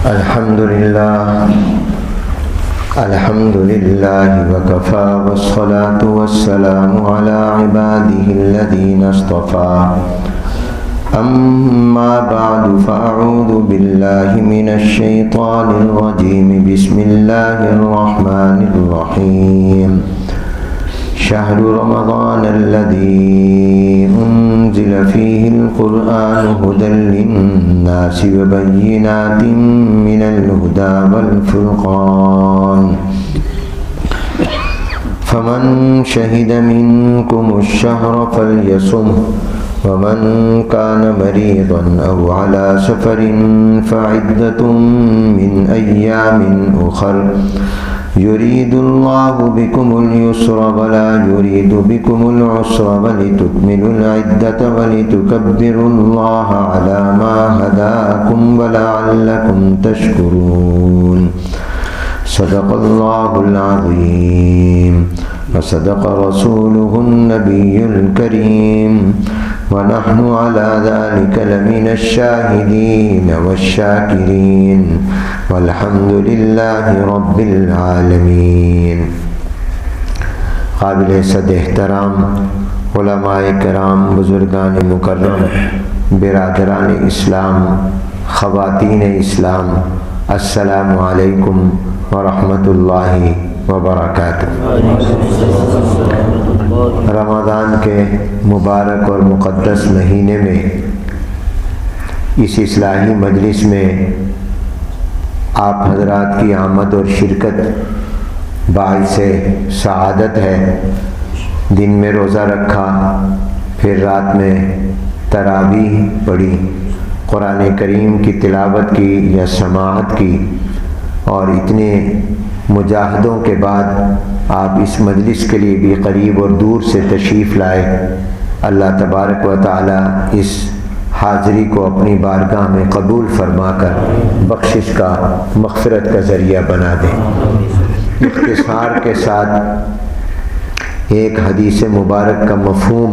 الحمد لله وكفى والصلاة والسلام على عباده الذين اصطفى أما بعد فأعوذ بالله من الشيطان الرجيم بسم الله الرحمن الرحيم شهر رمضان الذي أنزل فيه القرآن هدى للناس وبينات من الهدى والفرقان فمن شهد منكم الشهر فليصمه ومن كان مريضا أو على سفر فعدة من أيام أخر يريد الله بكم اليسر ولا يريد بكم العسر ولتكملوا العدة ولتكبروا الله على ما هداكم ولعلكم تشكرون صدق الله العظيم وصدق رسوله النبي الكريم ونحن على ذلك لمن الشاهدين والشاكرين والحمد لله رب العالمین۔ قابل صد احترام علماء کرام، بزرگان مکرم، برادران اسلام، خواتین اسلام، السلام علیکم ورحمۃ اللہ وبرکاتہ۔ رمضان کے مبارک اور مقدس مہینے میں اس اصلاحی مجلس میں آپ حضرات کی آمد اور شرکت باعث سعادت ہے۔ دن میں روزہ رکھا، پھر رات میں تراویح پڑھی، قرآن کریم کی تلاوت کی یا سماعت کی، اور اتنے مجاہدوں کے بعد آپ اس مجلس کے لیے بھی قریب اور دور سے تشریف لائے۔ اللہ تبارک و تعالی اس حاضری کو اپنی بارگاہ میں قبول فرما کر بخشش کا، مغفرت کا ذریعہ بنا دے۔ اختصار کے ساتھ ایک حدیث مبارک کا مفہوم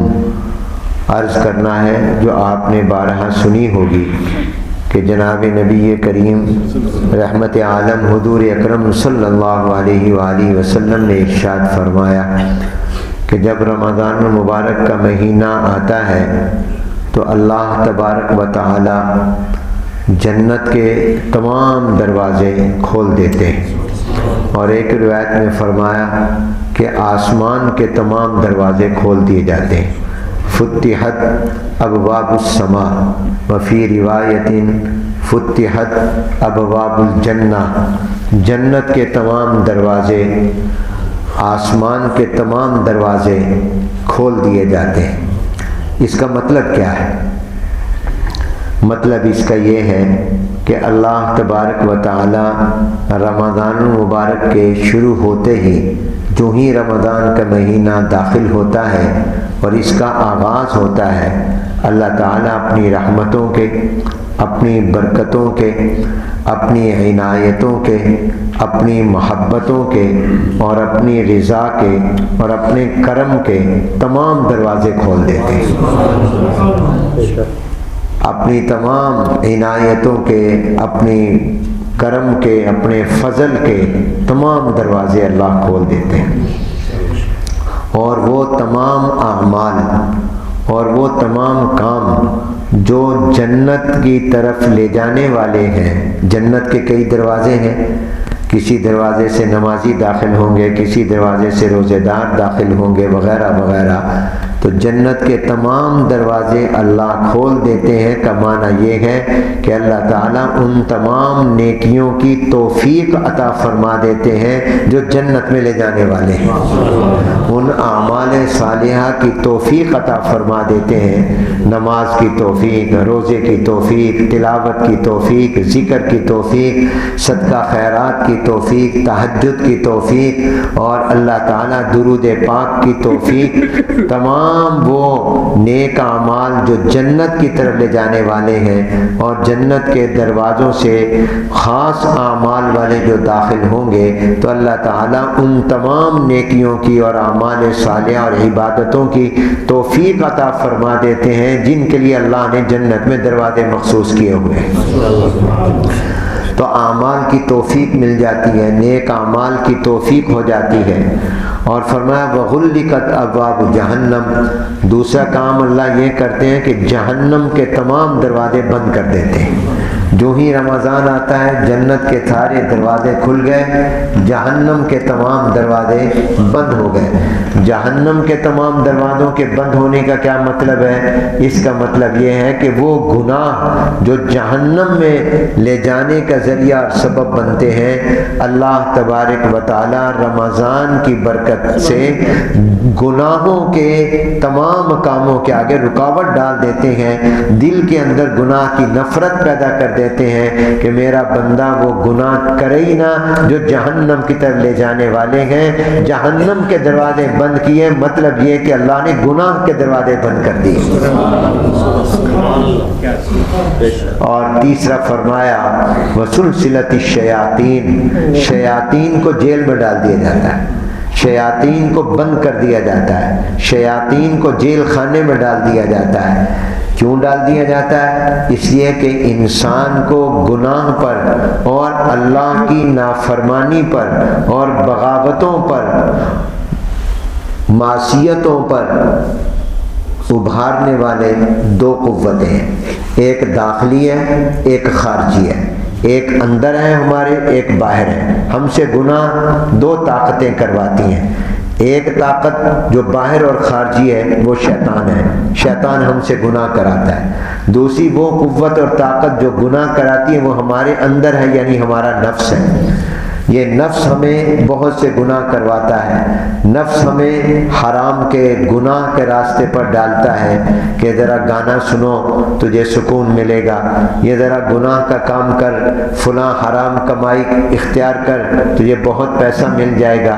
عرض کرنا ہے جو آپ نے بارہا سنی ہوگی کہ جناب نبی کریم رحمت عالم حضور اکرم صلی اللہ علیہ وآلہ وسلم نے ارشاد فرمایا کہ جب رمضان المبارک کا مہینہ آتا ہے تو اللہ تبارک و تعالی جنت کے تمام دروازے کھول دیتے ہیں، اور ایک روایت میں فرمایا کہ آسمان کے تمام دروازے کھول دیے جاتے ہیں۔ فتحت ابواب السماء وفی روایت فتحت ابواب الجنہ، جنت کے تمام دروازے، آسمان کے تمام دروازے کھول دیے جاتے ہیں۔ اس کا مطلب کیا ہے؟ مطلب اس کا یہ ہے کہ اللہ تبارک و تعالی رمضان المبارک کے شروع ہوتے ہی، جو ہی رمضان کا مہینہ داخل ہوتا ہے اور اس کا آغاز ہوتا ہے، اللہ تعالیٰ اپنی رحمتوں کے، اپنی برکتوں کے، اپنی عنایتوں کے، اپنی محبتوں کے اور اپنی رضا کے اور اپنے کرم کے تمام دروازے کھول دیتے ہیں۔ اپنی تمام عنایتوں کے، اپنی کرم کے، اپنے فضل کے تمام دروازے اللہ کھول دیتے ہیں، اور وہ تمام اعمال اور وہ تمام کام جو جنت کی طرف لے جانے والے ہیں۔ جنت کے کئی دروازے ہیں، کسی دروازے سے نمازی داخل ہوں گے، کسی دروازے سے روزے دار داخل ہوں گے، وغیرہ وغیرہ۔ تو جنت کے تمام دروازے اللہ کھول دیتے ہیں کا معنی یہ ہے کہ اللہ تعالیٰ ان تمام نیکیوں کی توفیق عطا فرما دیتے ہیں جو جنت میں لے جانے والے ہیں۔ ان اعمال صالحہ کی توفیق عطا فرما دیتے ہیں، نماز کی توفیق، روزے کی توفیق، تلاوت کی توفیق، ذکر کی توفیق، صدقہ خیرات کی توفیق، تہجد کی توفیق، اور اللہ تعالیٰ درود پاک کی توفیق۔ تمام وہ نیک اعمال جو جنت کی طرف لے جانے والے ہیں، اور جنت کے دروازوں سے خاص اعمال والے جو داخل ہوں گے، تو اللہ تعالیٰ ان تمام نیکیوں کی اور اعمال صالحہ اور عبادتوں کی توفیق عطا فرما دیتے ہیں جن کے لیے اللہ نے جنت میں دروازے مخصوص کیے ہوئے ہیں۔ تو اعمال کی توفیق مل جاتی ہے، نیک اعمال کی توفیق ہو جاتی ہے۔ اور فرمایا وغلقت ابواب جہنم، دوسرا کام اللہ یہ کرتے ہیں کہ جہنم کے تمام دروازے بند کر دیتے ہیں۔ جو ہی رمضان آتا ہے جنت کے سارے دروازے کھل گئے، جہنم کے تمام دروازے بند ہو گئے۔ جہنم کے تمام دروازوں کے بند ہونے کا کیا مطلب ہے؟ اس کا مطلب یہ ہے کہ وہ گناہ جو جہنم میں لے جانے کا ذریعہ اور سبب بنتے ہیں، اللہ تبارک و تعالی رمضان کی برکت سے گناہوں کے تمام کاموں کے آگے رکاوٹ ڈال دیتے ہیں، دل کے اندر گناہ کی نفرت پیدا کر دیتے ہیں کہ میرا بندہ وہ گناہ کرے ہی نہ جو جہنم کی طرف لے جانے والے ہیں۔ جہنم کے دروازے بند کیے، مطلب یہ کہ اللہ نے گناہ کے دروازے بند کر دیے۔ اور تیسرا فرمایا وسلسلۃ الشیاطین، شیاطین کو جیل میں ڈال دیا جاتا ہے، شیاطین کو بند کر دیا جاتا ہے، شیاطین کو جیل خانے میں ڈال دیا جاتا ہے۔ کیوں ڈال دیا جاتا ہے؟ اس لیے کہ انسان کو گناہ پر اور اللہ کی نافرمانی پر اور بغاوتوں پر، معصیتوں پر ابھارنے والے دو قوتیں ہیں، ایک داخلی ہے ایک خارجی ہے، ایک اندر ہے ہمارے ایک باہر ہے۔ ہم سے گناہ دو طاقتیں کرواتی ہیں، ایک طاقت جو باہر اور خارجی ہے وہ شیطان ہے، شیطان ہم سے گناہ کراتا ہے۔ دوسری وہ قوت اور طاقت جو گناہ کراتی ہے وہ ہمارے اندر ہے، یعنی ہمارا نفس ہے۔ یہ نفس ہمیں بہت سے گناہ کرواتا ہے، نفس ہمیں حرام کے گناہ کے راستے پر ڈالتا ہے کہ ذرا گانا سنو تجھے سکون ملے گا، یہ ذرا گناہ کا کام کر، فلاں حرام کمائی اختیار کر، تجھے بہت پیسہ مل جائے گا۔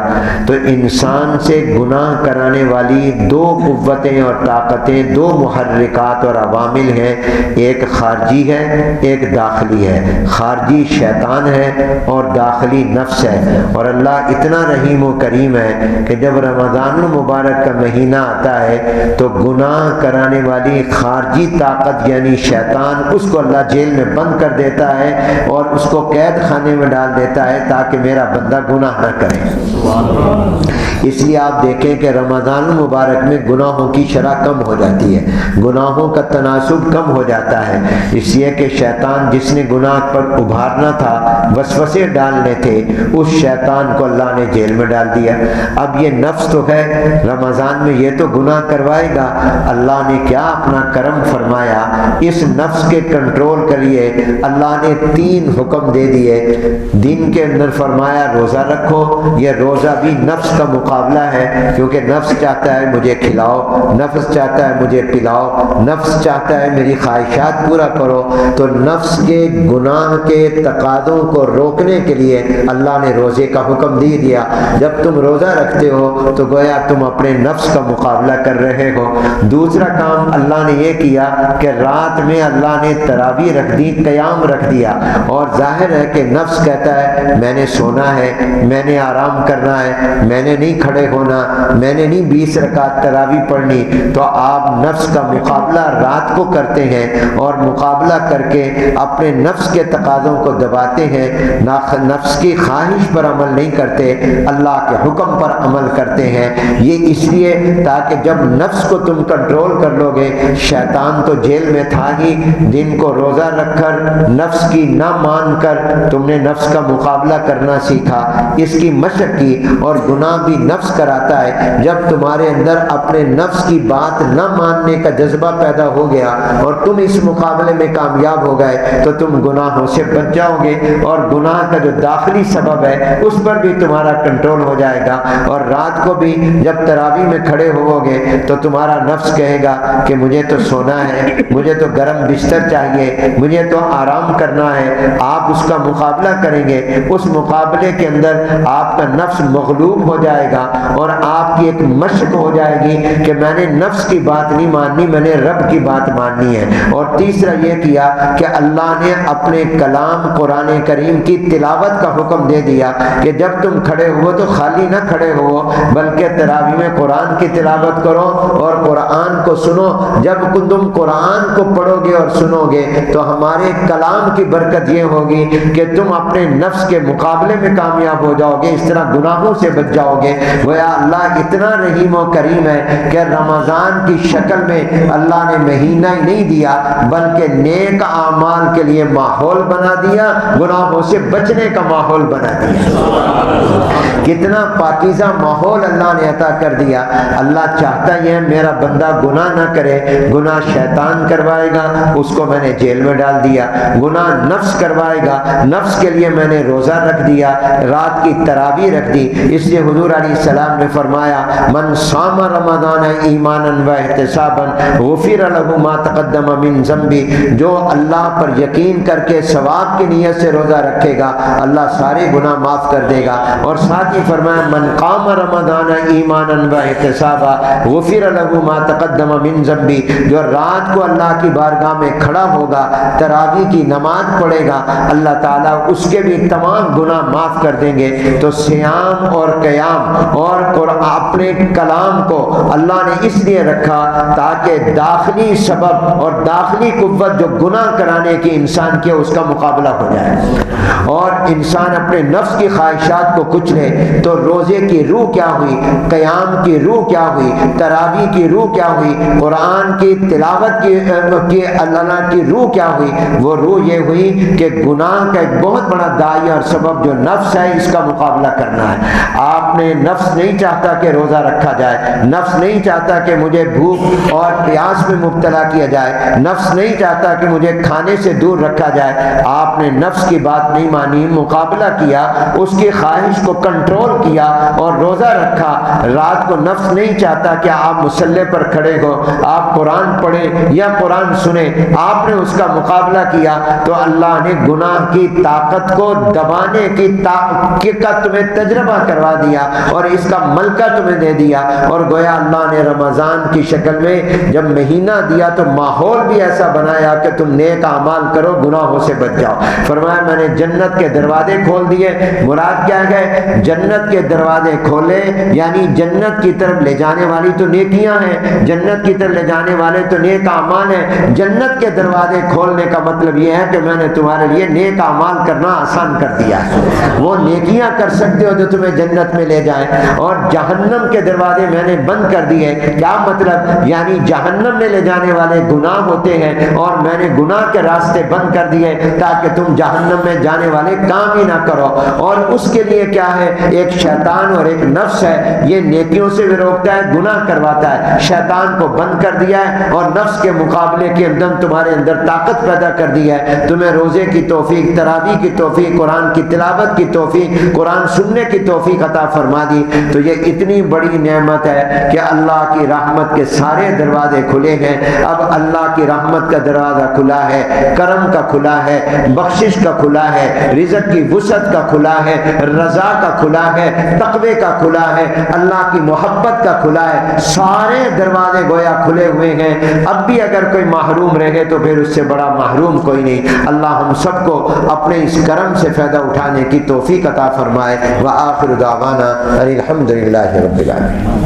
تو انسان سے گناہ کرانے والی دو قوتیں اور طاقتیں، دو محرکات اور عوامل ہیں، ایک خارجی ہے ایک داخلی ہے۔ خارجی شیطان ہے اور داخلی نفس ہے۔ اور اللہ اتنا رحیم و کریم ہے کہ جب رمضان المبارک کا مہینہ آتا ہے تو گناہ کرانے والی خارجی طاقت یعنی شیطان، اس کو اللہ جیل میں بند کر دیتا ہے اور اس کو قید خانے میں ڈال دیتا ہے تاکہ میرا بندہ گناہ نہ کرے۔ اس لیے آپ دیکھیں کہ رمضان المبارک میں گناہوں کی شرح کم ہو جاتی ہے، گناہوں کا تناسب کم ہو جاتا ہے، اس لیے کہ شیطان جس نے گناہ پر ابھارنا تھا، وسوسے ڈالنے تھے، اس شیطان کو اللہ نے جیل میں ڈال دیا۔ اب یہ نفس تو ہے رمضان میں یہ تو گناہ کروائے گا، اللہ نے کیا اپنا کرم فرمایا، اس نفس کے کنٹرول کے لیے اللہ نے 3 حکم دے دیے۔ دن کے اندر فرمایا روزہ رکھو، یہ روزہ بھی نفس کا مقابلہ ہے، کیونکہ نفس چاہتا ہے مجھے کھلاؤ، نفس چاہتا ہے مجھے پلاؤ، نفس چاہتا ہے میری خواہشات پورا کرو۔ تو نفس کے گناہ کے تقاضوں کو روکنے کے لیے اللہ نے روزے کا حکم دے دیا۔ جب تم روزہ رکھتے ہو تو گویا تم اپنے نفس کا مقابلہ کر رہے ہو۔ دوسرا کام اللہ نے یہ کیا کہ رات میں اللہ نے تراویح رکھ دی، قیام رکھ دیا، اور ظاہر ہے کہ نفس کہتا ہے میں نے سونا ہے، میں نے آرام کرنا ہے، میں نے نہیں کھڑے ہونا، میں نے نہیں 20 رکعت تراویح پڑھنی۔ تو آپ نفس کا مقابلہ رات کو کرتے ہیں اور مقابلہ کر کے اپنے نفس کے تقاضوں کو دباتے ہیں، نفس کی خواہش پر عمل نہیں کرتے، اللہ کے حکم پر عمل کرتے ہیں۔ یہ اس لیے تاکہ جب نفس کو تم کنٹرول کر لو گے، شیطان تو جیل میں تھا ہی، دن کو روزہ رکھ کر نفس کی نہ مان کر تم نے نفس کا مقابلہ کرنا سیکھا، اس کی مشق کی، اور گناہ بھی نفس کراتا ہے۔ جب تمہارے اندر اپنے نفس کی بات نہ ماننے کا جذبہ پیدا ہو گیا اور تم اس مقابلے میں کامیاب ہو گئے تو تم گناہوں سے بچ جاؤ گے، اور گناہ کا جو داخلی سبب ہے اس پر بھی تمہارا کنٹرول ہو جائے گا۔ اور رات کو بھی جب تراویح میں کھڑے ہوو گے تو تمہارا نفس کہے گا کہ مجھے تو سونا ہے، مجھے تو گرم بستر چاہیے، مجھے تو آرام کرنا ہے۔ آپ اس کا مقابلہ کریں گے، اس مقابلے کے اندر آپ کا نفس مغلوب ہو جائے گا اور آپ کی ایک مشق ہو جائے گی کہ میں نے نفس کی بات نہیں ماننی، میں نے رب کی بات ماننی ہے۔ اور تیسرا یہ کیا کہ اللہ نے اپنے کلام قرآن کریم کریم کی تلاوت کا حکم دے دیا کہ جب تم کھڑے ہو تو خالی نہ کھڑے ہو بلکہ تراویح میں قرآن کی تلاوت کرو اور قرآن کو سنو. جب تم قرآن کو پڑھو گے اور سنو گے تو ہمارے کلام کی برکت یہ ہوگی کہ تم اپنے نفس کے مقابلے میں کامیاب ہو جاؤ گے, اس طرح گناہوں سے بچ جاؤ گے. گویا اللہ اتنا رحیم و کریم ہے کہ رمضان کی شکل میں اللہ نے مہینہ ہی نہیں دیا بلکہ نیک اعمال کے لیے ماحول بنا دیا, گناہوں سے بچنے کا ماحول بنا دیا. کتنا پاکیزہ ماحول اللہ نے عطا کر دیا. اللہ چاہتا یہ ہے میرا بندہ گناہ نہ کرے, گناہ شیطان کروائے گا, اس کو میں نے جیل میں ڈال دیا. گناہ نفس کروائے گا, نفس کے لیے میں نے روزہ رکھ دیا, رات کی تراویح رکھ دی. اس لیے حضور علیہ السلام نے فرمایا من صام رمضان ایمانا و احتسابا غفر له ما تقدم من ذنبی, جو اللہ پر یقین کر کے ثواب کی نیت سے روزہ رکھے گا اللہ سارے گناہ معاف کر دے گا. اور ساتھ ہی فرمایا من قام رمضان ایمانا و احتسابا غفر له ما تقدم من ذنبی, جو رات کو اللہ کی بارگاہ میں کھڑا ہوگا تراویح کی نماز پڑھے گا اللہ تعالیٰ اس کے بھی تمام گناہ معاف کر دیں گے. تو سیام اور قیام اور اپنے کلام کو اللہ نے اس لیے رکھا تاکہ داخلی سبب اور داخلی قوت جو گناہ کرانے کی انسان کے اس کا مقابلہ ہو جائے اور انسان اپنے نفس کی خواہشات کو کچلے. تو روزے کی روح کیا ہوئی, قیام کی روح کیا ہوئی, تراویح کی روح کیا ہوئی, قرآن کی تلاوت کی اللہ کی روح کیا ہوئی؟ وہ روح یہ ہوئی کہ گناہ کا ایک بہت بڑا داعی اور سبب جو نفس ہے اس کا مقابلہ کرنا ہے. آپ نے نفس نہیں چاہتا کہ روزہ رکھا جائے, نفس نہیں چاہتا کہ مجھے بھوک اور پیاس میں مبتلا کیا جائے, نفس نہیں چاہتا کہ مجھے کھانے سے دور رکھا جائے. آپ نے نفس کی بات نہیں مانی, مقابلہ کیا, اس کی خواہش کو کنٹرول کیا اور روزہ رکھا. رات کو نفس نہیں چاہتا کہ آپ مصلی پر کھڑے ہو, آپ قرآن پڑھیں یا قرآن سنیں, آپ نے اس کا مقابلہ کیا تو اللہ نے گناہ کی طاقت کو دبانے کا تمہیں تجربہ کروا دیا اور اس کا ملکہ تمہیں دے دیا. اور گویا اللہ نے رمضان کی شکل میں جب مہینہ دیا تو ماحول بھی ایسا بنایا کہ تم نیک اعمال کرو, گناہوں سے بچ جاؤ. فرمایا میں نے جنت کے دروازے کھول دیے. مراد کیا ہے؟ جنت کے دروازے کھولے یعنی جنت کی طرف لے جانے والی تو نیکیاں ہیں, جنت کی طرف لے جانے والے تو نیک اعمال ہیں. جنت کے دروازے کھولنے کا مطلب یہ ہے کہ میں نے تمہارے لیے نیک اعمال کرنا آسان کر دیا ہے. وہ نیکیاں کر سکتے ہو جو تمہیں جنت میں لے جائیں. اور جہنم کے دروازے میں نے بند کر دیے. کیا مطلب؟ یعنی جہنم میں لے جانے والے گناہ ہوتے ہیں اور میں نے گناہ کے راستے بند کر دیے تاکہ تم جہنم میں جانے والے کام ہی نہ کرو. اور اس کے لیے کیا ہے؟ ایک شیطان اور ایک نفس ہے, یہ نیکیوں سے بھی روکتا ہے, گناہ کرواتا ہے. شیطان کو بند کر دیا ہے اور نفس کے مقابلے کے اندر تمہارے اندر طاقت پیدا کر دی ہے. تمہیں روزے کی توفیق, تراویح کی توفیق, قرآن کی تلاوت کی توفیق, قرآن سننے کی توفیق عطا فرما دی. تو یہ اتنی بڑی نعمت ہے کہ اللہ کی رحمت کے سارے دروازے کھلے ہیں. اب اللہ کی رحمت کا دروازہ کھلا ہے, کرم کا کھلا ہے, بخشش کا کھلا ہے, رزق کی وسعت کا کھلا ہے, رضا کا کھلا ہے, تقوی کا کھلا ہے, اللہ کی محبت کا کھلا ہے. سارے دروازے گویا کھلے ہوئے ہیں. اب بھی اگر کوئی محروم رہے تو پھر اس سے بڑا محروم کوئی نہیں. اللہ ہم سب کو اپنے اس کرم سے فائدہ اٹھانے کی توفیق عطا فرمائے. وآخر دعوانا الحمدللہ رب العالمین.